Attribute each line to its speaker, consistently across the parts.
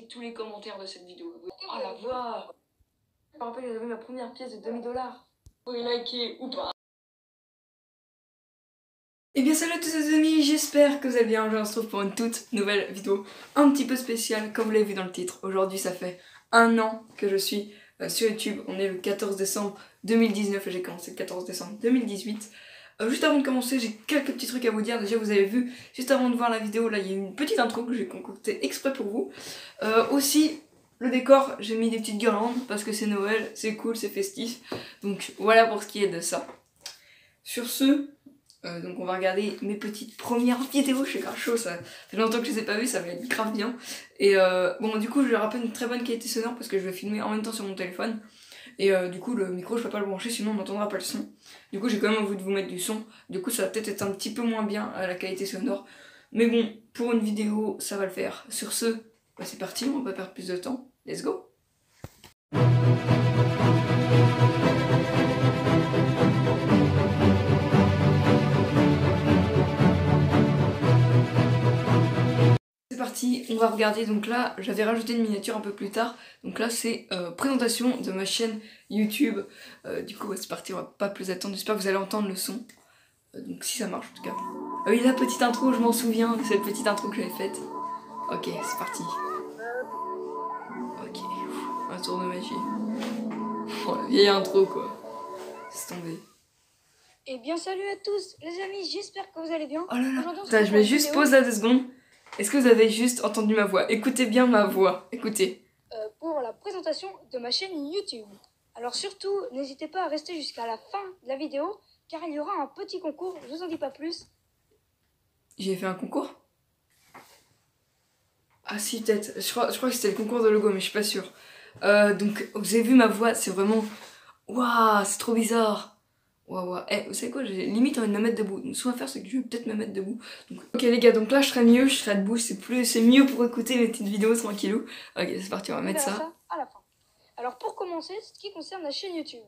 Speaker 1: liker tous les commentaires de cette vidéo. Oh la voix. Je me rappelle, j'avais ma première pièce de 2000 $. Vous pouvez liker ou pas. Et bien salut à tous les amis, j'espère que vous allez bien. Je vous retrouve pour une toute nouvelle vidéo un petit peu spéciale comme vous l'avez vu dans le titre. Aujourd'hui ça fait 1 an que je suis sur YouTube. On est le 14 décembre 2019 et j'ai commencé le 14 décembre 2018. Juste avant de commencer, j'ai quelques petits trucs à vous dire. Déjà vous avez vu, juste avant de voir la vidéo, là il y a une petite intro que j'ai concoctée exprès pour vous. Aussi, le décor, j'ai mis des petites guirlandes parce que c'est Noël, c'est cool, c'est festif. Donc voilà pour ce qui est de ça. Sur ce... donc on va regarder mes petites premières vidéos, je suis grave chaud, ça fait longtemps que je les ai pas vues, ça va être grave bien. Et bon du coup je vais rappeler une très bonne qualité sonore parce que je vais filmer en même temps sur mon téléphone. Et du coup le micro je peux pas le brancher sinon on n'entendra pas le son. Du coup j'ai quand même envie de vous mettre du son, du coup ça va peut-être être un petit peu moins bien à la qualité sonore. Mais bon, pour une vidéo ça va le faire. Sur ce, bah c'est parti, on va pas perdre plus de temps, let's go. C'est parti, on va regarder. Donc là j'avais rajouté une miniature un peu plus tard. Donc là c'est présentation de ma chaîne YouTube. Du coup ouais, c'est parti, on va pas plus attendre. J'espère que vous allez entendre le son. Donc si ça marche en tout cas. Ah oui, la petite intro, je m'en souviens de cette petite intro que j'avais faite. Ok, c'est parti. Ok, un tour de magie. Oh la vieille intro quoi. C'est tombé.
Speaker 2: Et bien salut à tous les amis, j'espère que vous allez bien.
Speaker 1: Oh là là, attends, je mets juste pause là 2 secondes. Est-ce que vous avez juste entendu ma voix? Écoutez bien ma voix, écoutez.
Speaker 2: Pour la présentation de ma chaîne YouTube. Alors surtout, n'hésitez pas à rester jusqu'à la fin de la vidéo, car il y aura un petit concours, je vous en dis pas plus.
Speaker 1: J'ai fait un concours? Ah si, peut-être. Je crois que c'était le concours de logo, mais je suis pas sûre. Donc, vous avez vu ma voix, c'est vraiment... Waouh, c'est trop bizarre. Waouh, eh, vous savez quoi, j'ai limite envie de me mettre debout. Donc, ce qu'on va faire, c'est que je vais peut-être me mettre debout. Donc, ok les gars, donc là, je serai mieux, je serai debout. C'est mieux pour écouter mes petites vidéos tranquillou. Ok, c'est parti, on va mettre ça.
Speaker 2: À la fin. Alors pour commencer, ce qui concerne la chaîne YouTube,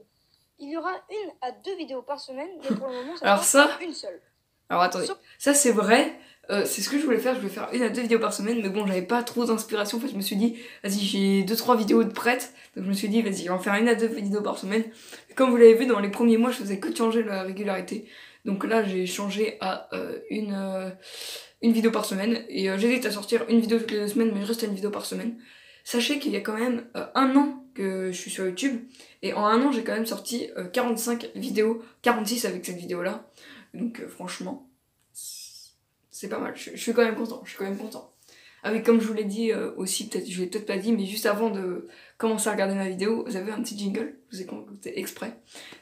Speaker 2: il y aura 1 à 2 vidéos par semaine, mais pour le moment,
Speaker 1: Alors ça,
Speaker 2: une seule.
Speaker 1: Alors attendez, ça c'est vrai, c'est ce que je voulais faire 1 à 2 vidéos par semaine, mais bon j'avais pas trop d'inspiration, en fait je me suis dit, vas-y j'ai 2-3 vidéos de prêtes, donc je me suis dit vas-y je vais en faire 1 à 2 vidéos par semaine. Et comme vous l'avez vu dans les premiers mois je faisais que changer la régularité, donc là j'ai changé à une vidéo par semaine, et j'hésite à sortir une vidéo toutes les 2 semaines, mais je reste à une vidéo par semaine. Sachez qu'il y a quand même 1 an que je suis sur YouTube, et en 1 an j'ai quand même sorti 45 vidéos, 46 avec cette vidéo là. Donc franchement, c'est pas mal, je suis quand même content, Ah oui, comme je vous l'ai dit aussi, peut-être je vous l'ai peut-être pas dit, mais juste avant de commencer à regarder ma vidéo, vous avez un petit jingle, je vous ai concocté exprès.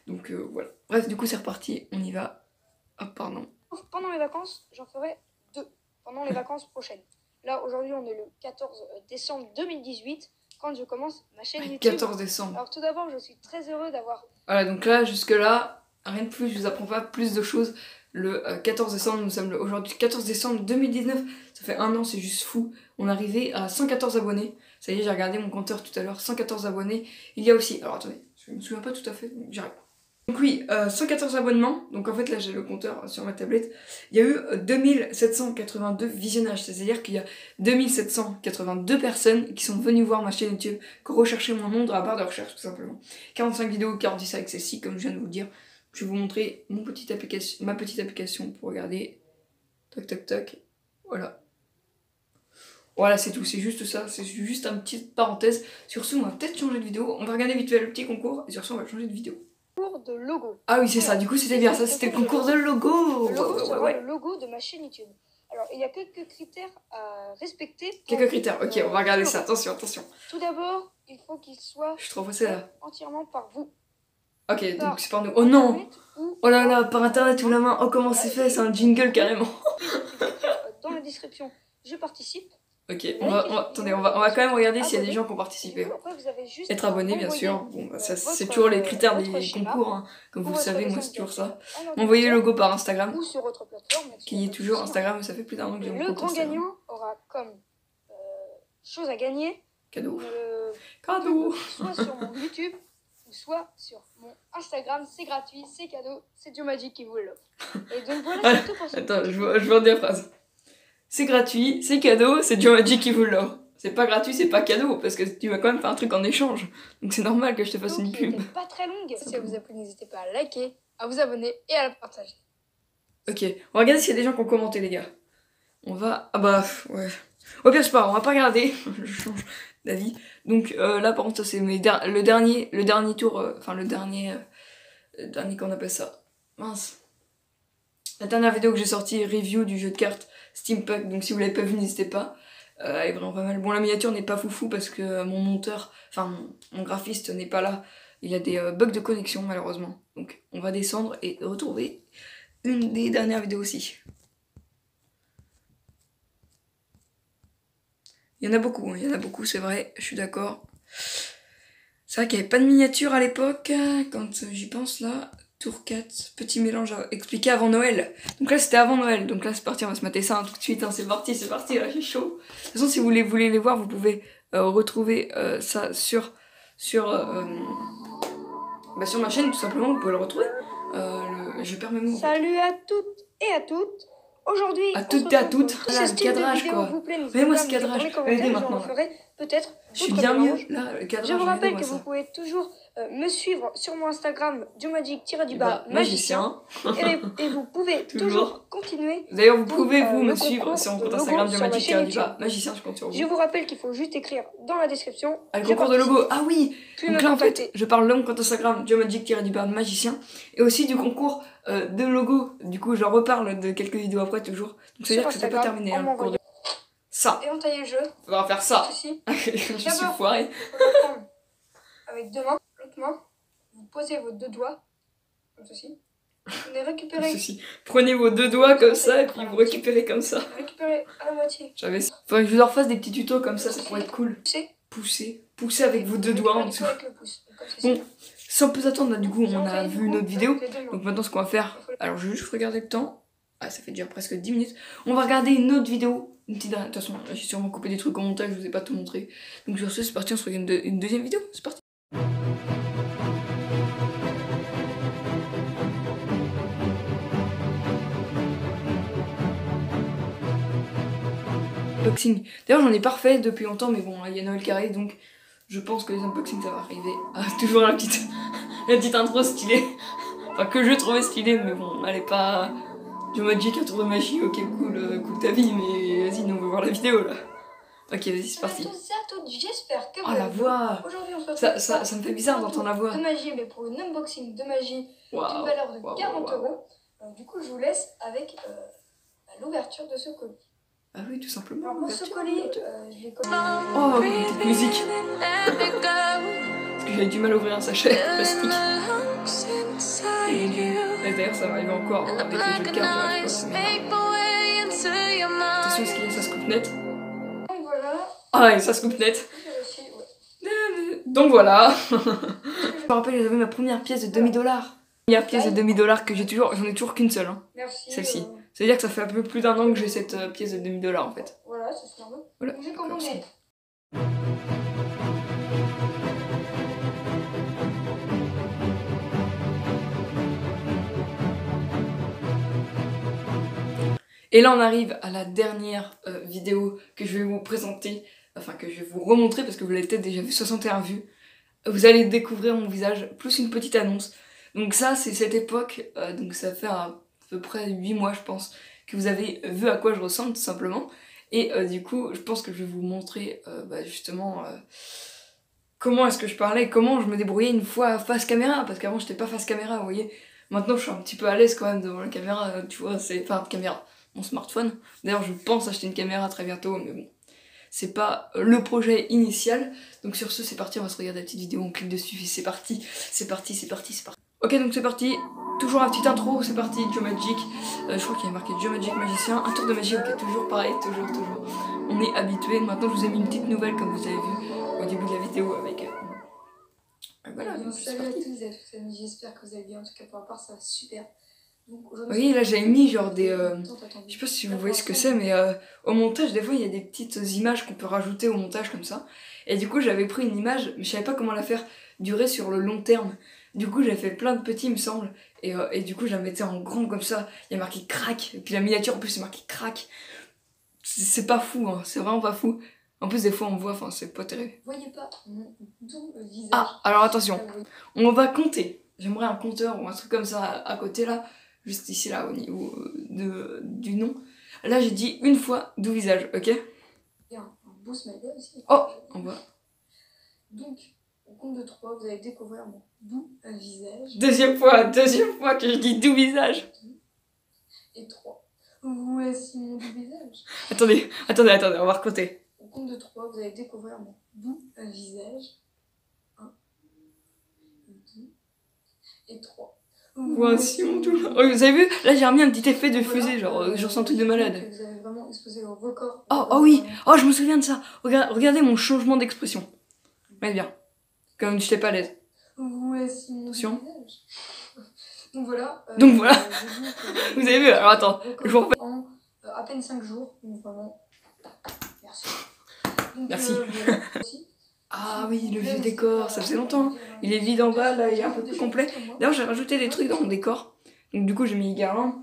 Speaker 1: Donc voilà. Bref, du coup c'est reparti, on y va. Hop, pardon.
Speaker 2: Pendant les vacances, j'en ferai 2, pendant les vacances prochaines. Là, aujourd'hui, on est le 14 décembre 2018, quand je commence ma chaîne YouTube.
Speaker 1: 14 décembre.
Speaker 2: Alors tout d'abord, je suis très heureux d'avoir...
Speaker 1: Voilà, donc là, jusque là, rien de plus, je vous apprends pas plus de choses. Le 14 décembre, nous sommes aujourd'hui 14 décembre 2019, ça fait 1 an, c'est juste fou. On est arrivé à 114 abonnés, ça y est, j'ai regardé mon compteur tout à l'heure, 114 abonnés. Il y a aussi, alors attendez, je me souviens pas tout à fait, donc j'arrive. Donc oui, 114 abonnements, donc en fait là j'ai le compteur sur ma tablette. Il y a eu 2782 visionnages, c'est-à-dire qu'il y a 2782 personnes qui sont venues voir ma chaîne YouTube, qui ont recherché mon nom dans la barre de recherche tout simplement. 45 vidéos, 46 avec celle-ci, comme je viens de vous le dire. Je vais vous montrer ma petite application pour regarder. Toc toc toc, voilà. Voilà, c'est tout, c'est juste ça, c'est juste une petite parenthèse. Sur ce, on va peut-être changer de vidéo, on va regarder vite fait le petit concours, et sur ce, on va changer de vidéo.
Speaker 2: De logo.
Speaker 1: Ah oui c'est ça, du coup c'était bien, ça c'était le concours de logo.
Speaker 2: Le logo sera le logo de ma chaîne YouTube. Alors il y a quelques critères à respecter.
Speaker 1: Quelques critères, ok on va regarder ça, attention.
Speaker 2: Tout d'abord, il faut qu'il soit
Speaker 1: je suis trop pressée là.
Speaker 2: Entièrement par vous.
Speaker 1: Ok, donc c'est par nous. Oh non. Oh là là, par internet ou la main, oh comment c'est fait, c'est un jingle carrément.
Speaker 2: Dans la description, je participe.
Speaker 1: Ok, attendez, on va quand même regarder s'il y a des gens qui ont participé. Être abonné, bien sûr. Bon, bah, c'est toujours les critères des concours, hein. Comme vous le savez, moi c'est toujours ça. Envoyez le logo par Instagram,
Speaker 2: ou sur votre plateforme,
Speaker 1: qui est toujours Instagram, ça fait plus d'1 an que j'ai mon compte Instagram.
Speaker 2: Le grand gagnant aura comme chose à gagner
Speaker 1: cadeau.
Speaker 2: Cadeau. Soit sur mon YouTube, ou soit sur mon Instagram, c'est gratuit, c'est cadeau, c'est Joe Magic qui vous l'offre. Et donc voilà, c'est tout pour ce.
Speaker 1: Attends, je veux redire la phrase. C'est gratuit, c'est cadeau, c'est Joe Magic qui vous l'offre. C'est pas gratuit, c'est pas cadeau, parce que tu vas quand même faire un truc en échange. Donc c'est normal que je te fasse une pub.
Speaker 2: Pas très longue. Si ça vous a plu, n'hésitez pas à liker, à vous abonner et à la partager.
Speaker 1: Ok, on va regarder s'il y a des gens qui ont commenté, les gars. On va... Ah bah, ouais. Au pire, c'est pas grave, on va pas regarder. Je change d'avis. Donc là, par contre, ça c'est le dernier tour... Enfin, le dernier qu'on appelle ça. Mince. La dernière vidéo que j'ai sortie, review du jeu de cartes Steampunk. Donc si vous l'avez pas vu, n'hésitez pas. Elle est vraiment pas mal. Bon, la miniature n'est pas foufou parce que mon monteur, enfin mon graphiste n'est pas là. Il a des bugs de connexion malheureusement. Donc on va descendre et retrouver une des dernières vidéos aussi. Il y en a beaucoup, c'est vrai, je suis d'accord. C'est vrai qu'il n'y avait pas de miniature à l'époque, quand j'y pense là. Tour 4, petit mélange à expliquer avant Noël. Donc là c'était avant Noël, donc là c'est parti, on va se mater ça tout de suite, hein, c'est parti, là j'ai chaud. De toute façon si vous voulez les voir, vous pouvez retrouver ça sur ma chaîne tout simplement, vous pouvez le retrouver. Je perds mes mots.
Speaker 2: Salut à toutes et à toutes. Aujourd'hui,
Speaker 1: à toutes et à toutes.
Speaker 2: Voilà,
Speaker 1: le cadrage quoi. Regardez-moi ce cadrage. Regardez maintenant.
Speaker 2: Peut-être.
Speaker 1: Je suis bien mieux là, le cadrage.
Speaker 2: Je vous rappelle que vous pouvez toujours me suivre sur mon Instagram joemagic-magicien et vous pouvez toujours continuer.
Speaker 1: D'ailleurs, vous pouvez me suivre sur mon compte Instagram joemagic-magicien, je compte sur vous.
Speaker 2: Je vous rappelle qu'il faut juste écrire dans la description.
Speaker 1: Le concours de logo. Ah oui. Donc là en fait, je parle de mon compte Instagram joemagic-magicien et aussi du concours de logo. Du coup, j'en reparle de quelques vidéos après toujours. Donc ça veut dire que c'était pas terminé hein, le cours de... Ça.
Speaker 2: Et entailler le jeu.
Speaker 1: On va faire ça. Je suis foiré.
Speaker 2: Avec deux mains, l'autre main, vous posez vos deux doigts, comme ceci. Vous les récupérez.
Speaker 1: Prenez vos deux doigts comme ça et puis vous récupérez comme ça.
Speaker 2: Récupérez à la moitié.
Speaker 1: Faudrait que je leur fasse des petits tutos comme ça pourrait être cool. Poussez avec vos deux doigts en dessous. Bon, sans plus attendre, là, du coup, on a vu une autre vidéo. Donc maintenant, ce qu'on va faire, alors je vais juste regarder le temps. Ah, ça fait déjà presque 10 minutes. On va regarder une autre vidéo. Une petite... De toute façon, j'ai sûrement coupé des trucs au montage, je vous ai pas tout montré. Donc sur ce, c'est parti, on se regarde une deuxième vidéo. C'est parti. Unboxing. D'ailleurs, j'en ai pas refait depuis longtemps, mais bon, il y a Noël qui arrive, donc je pense que les unboxings ça va arriver. Ah, toujours la petite intro stylée. Enfin, que je trouvais stylée, mais bon, elle est pas. Joemagic, un tour de magie, ok, cool ta vie, mais vas-y, nous on veut voir la vidéo là. Ok, vas-y, c'est parti.
Speaker 2: J'espère que
Speaker 1: oh la voix.
Speaker 2: Aujourd'hui, on se
Speaker 1: ça me fait bizarre d'entendre la voix.
Speaker 2: De magie, mais pour une unboxing de magie d'une valeur de 40 euros. Du coup, je vous laisse avec l'ouverture de ce colis.
Speaker 1: Ah oui, tout simplement.
Speaker 2: Alors pour ce colis, je l'ai collé.
Speaker 1: Oh, petite musique. Parce que j'avais du mal à ouvrir un sachet plastique. D'ailleurs, ça va arriver encore avec les jeux de cartes. Attention, est-ce qu'il y a ça se coupe net?
Speaker 2: Donc voilà.
Speaker 1: Ah, et ça se coupe net. Donc voilà. Je me rappelle, j'avais ma première pièce de $2000. Première pièce de $2000 que j'ai toujours, j'en ai toujours qu'une seule. Hein.
Speaker 2: Merci.
Speaker 1: Celle-ci. C'est-à-dire que ça fait un peu plus d'un an que j'ai cette pièce de $2000 en fait.
Speaker 2: Voilà, c'est normal.
Speaker 1: Voilà.
Speaker 2: J'ai commandé.
Speaker 1: Et là on arrive à la dernière vidéo que je vais vous présenter, enfin que je vais vous remontrer parce que vous l'avez peut-être déjà vu, 61 vues. Vous allez découvrir mon visage, plus une petite annonce. Donc ça c'est cette époque, donc ça fait à peu près 8 mois je pense, que vous avez vu à quoi je ressemble tout simplement. Et du coup je pense que je vais vous montrer justement comment est-ce que je parlais, comment je me débrouillais une fois face caméra, parce qu'avant j'étais pas face caméra, vous voyez. Maintenant je suis un petit peu à l'aise quand même devant la caméra, tu vois, c'est... Enfin caméra, mon smartphone. D'ailleurs je pense acheter une caméra très bientôt, mais bon, c'est pas le projet initial. Donc sur ce c'est parti, on va se regarder la petite vidéo, on clique dessus et c'est parti, c'est parti. Ok donc c'est parti, toujours la petite intro, c'est parti, Joemagic. Je crois qu'il y a marqué Joemagic magicien, un tour de magie, ok, toujours pareil, toujours. On est habitué. Maintenant je vous ai mis une petite nouvelle comme vous avez vu au début de la vidéo avec... Voilà, donc
Speaker 2: salut à tous et à toutes, amis, j'espère que vous allez bien, en tout cas pour ma part ça va super.
Speaker 1: Oui, là j'avais mis genre des... je sais pas si vous voyez ce que c'est, mais au montage, des fois il y a des petites images qu'on peut rajouter au montage comme ça. Et du coup j'avais pris une image, mais je savais pas comment la faire durer sur le long terme. Du coup j'avais fait plein de petits il me semble, et du coup je la mettais en grand comme ça, il y a marqué crack, et puis la miniature en plus c'est marqué crack. C'est pas fou, hein, c'est vraiment pas fou. En plus des fois on voit, enfin c'est pas terrible.
Speaker 2: Vous voyez pas mon doux visage.
Speaker 1: Ah, alors attention, on va compter. J'aimerais un compteur ou un truc comme ça à côté là, juste ici là au niveau du nom. Là j'ai dit une fois doux visage, ok?
Speaker 2: Il y a un beau smiley aussi.
Speaker 1: Oh, on voit.
Speaker 2: Donc, au compte de 3, vous allez découvrir mon doux visage.
Speaker 1: Deuxième fois que je dis doux visage.
Speaker 2: Et 3. Voici mon doux visage.
Speaker 1: Attendez, on va recompter.
Speaker 2: Au compte de 3, vous allez découvrir mon doux visage. 1, 2 et 3.
Speaker 1: Voici mon doux. Oh, vous avez vu? Là j'ai remis un petit effet de fusée, genre je ressens un truc de malade.
Speaker 2: Vous avez vraiment exposé au record.
Speaker 1: Oh oui, oh je me souviens de ça. Regardez mon changement d'expression. Ouais, bien. Comme je n'étais pas à l'aise.
Speaker 2: Voici mon
Speaker 1: Attention.
Speaker 2: visage. Donc voilà.
Speaker 1: Vous avez vu? Alors attends, je vous refais.
Speaker 2: En à peine 5 jours. Donc vraiment. Merci. Donc,
Speaker 1: Merci.
Speaker 2: voilà.
Speaker 1: Ah oui, le vieux décor, ça faisait longtemps. Il est vide en bas, là il est un peu plus complet. D'ailleurs j'ai rajouté des trucs dans mon décor. Donc du coup j'ai mis garant.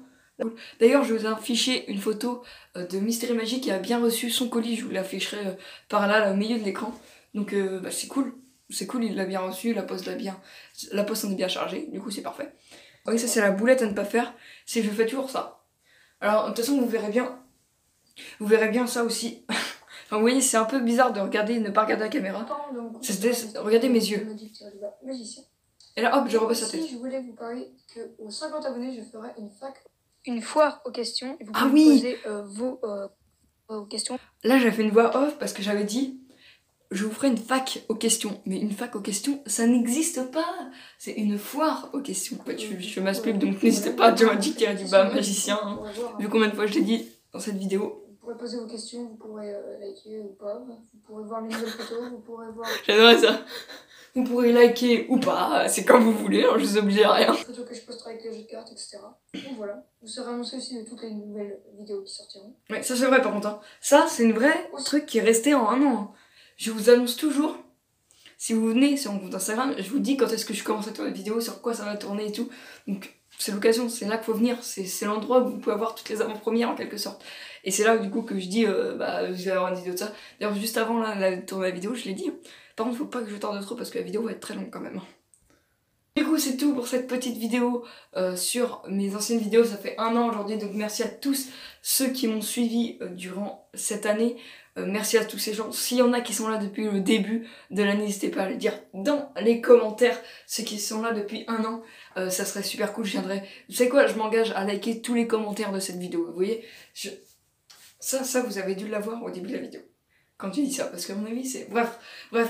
Speaker 1: D'ailleurs je vous ai affiché une photo de Mystery Magic qui a bien reçu son colis. Je vous l'afficherai par là, au milieu de l'écran. Donc bah, c'est cool. C'est cool, il l'a bien reçu, la poste en est bien chargée. Du coup c'est parfait. Oui, ça c'est la boulette à ne pas faire. C'est que je fais toujours ça. Alors de toute façon vous verrez bien ça aussi. Enfin, vous voyez, c'est un peu bizarre de regarder, ne pas regarder la caméra. Regardez mes yeux. Et là, hop, je repasse sa tête.
Speaker 2: Je voulais vous parler qu'aux 50 abonnés, je ferai une foire aux questions. Et vous
Speaker 1: Ah
Speaker 2: pouvez poser vos questions.
Speaker 1: Là, j'ai fait une voix off parce que j'avais dit je vous ferai une fac aux questions. Mais une fac aux questions, ça n'existe pas. C'est une foire aux questions. En fait, je fais ma pub, donc n'hésitez pas à Joe-Magic-du-bas, magicien. Hein. Vu combien de fois je l'ai dit dans cette vidéo.
Speaker 2: Vous pourrez poser vos questions, vous pourrez liker ou pas, vous pourrez voir les nouvelles photos, vous pourrez voir...
Speaker 1: J'adorais ça. Vous pourrez liker ou pas, c'est comme vous voulez, hein, je vous oblige à rien.
Speaker 2: Les photos que je posterai avec les jeux de cartes, etc. Donc voilà, vous serez annoncé aussi de toutes les nouvelles vidéos qui sortiront.
Speaker 1: Ouais, ça c'est vrai par contre. Hein. Ça c'est une vraie truc qui est resté en un an. Je vous annonce toujours, si vous venez sur mon compte Instagram, je vous dis quand est-ce que je commence à tourner une vidéo, sur quoi ça va tourner et tout. Donc c'est l'occasion, c'est là qu'il faut venir, c'est l'endroit où vous pouvez avoir toutes les avant-premières en quelque sorte. Et c'est là du coup que je dis, bah je vais avoir une vidéo de ça. D'ailleurs juste avant là, de tourner la vidéo, je l'ai dit. Par contre faut pas que je tarde trop parce que la vidéo va être très longue quand même. Du coup c'est tout pour cette petite vidéo sur mes anciennes vidéos, ça fait un an aujourd'hui, donc merci à tous ceux qui m'ont suivi durant cette année. Merci à tous ces gens, s'il y en a qui sont là depuis le début de l'année, n'hésitez pas à le dire dans les commentaires, ceux qui sont là depuis un an, ça serait super cool, je viendrai, vous savez quoi, je m'engage à liker tous les commentaires de cette vidéo, vous voyez, ça vous avez dû l'avoir au début de la vidéo. Quand tu dis ça, parce qu'à mon avis c'est... Bref,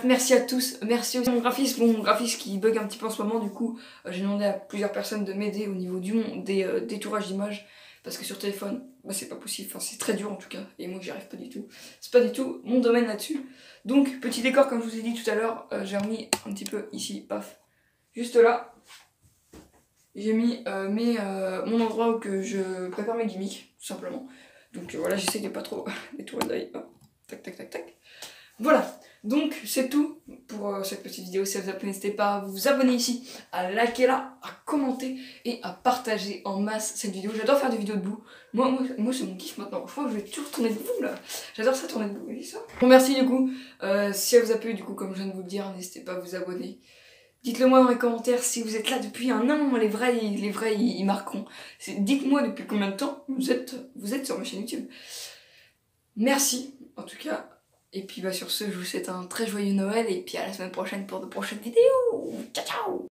Speaker 1: merci à tous, merci aussi à mon graphiste qui bug un petit peu en ce moment, du coup j'ai demandé à plusieurs personnes de m'aider au niveau des détourages d'images, parce que sur téléphone, bah, c'est pas possible, enfin c'est très dur en tout cas, et moi j'y arrive pas du tout, c'est pas du tout mon domaine là-dessus. Donc petit décor comme je vous ai dit tout à l'heure, j'ai remis un petit peu ici, paf, juste là, j'ai mis mon endroit où que je prépare mes gimmicks, tout simplement. Donc voilà, j'essaie de pas trop détourer d'œil, hop. Tac. Voilà, donc c'est tout pour cette petite vidéo. Si ça vous a plu, n'hésitez pas à vous abonner ici, à liker là, à commenter et à partager en masse cette vidéo. J'adore faire des vidéos debout. Moi c'est mon kiff maintenant. Je crois que je vais toujours tourner debout là. J'adore ça tourner debout, vous voyez ça. Bon, merci du coup. Si ça vous a plu, du coup, comme je viens de vous le dire, n'hésitez pas à vous abonner. Dites-le moi dans les commentaires si vous êtes là depuis un an. Les vrais ils marqueront. Dites-moi depuis combien de temps vous êtes sur ma chaîne YouTube. Merci en tout cas, et puis bah sur ce je vous souhaite un très joyeux Noël et puis à la semaine prochaine pour de prochaines vidéos. Ciao ciao.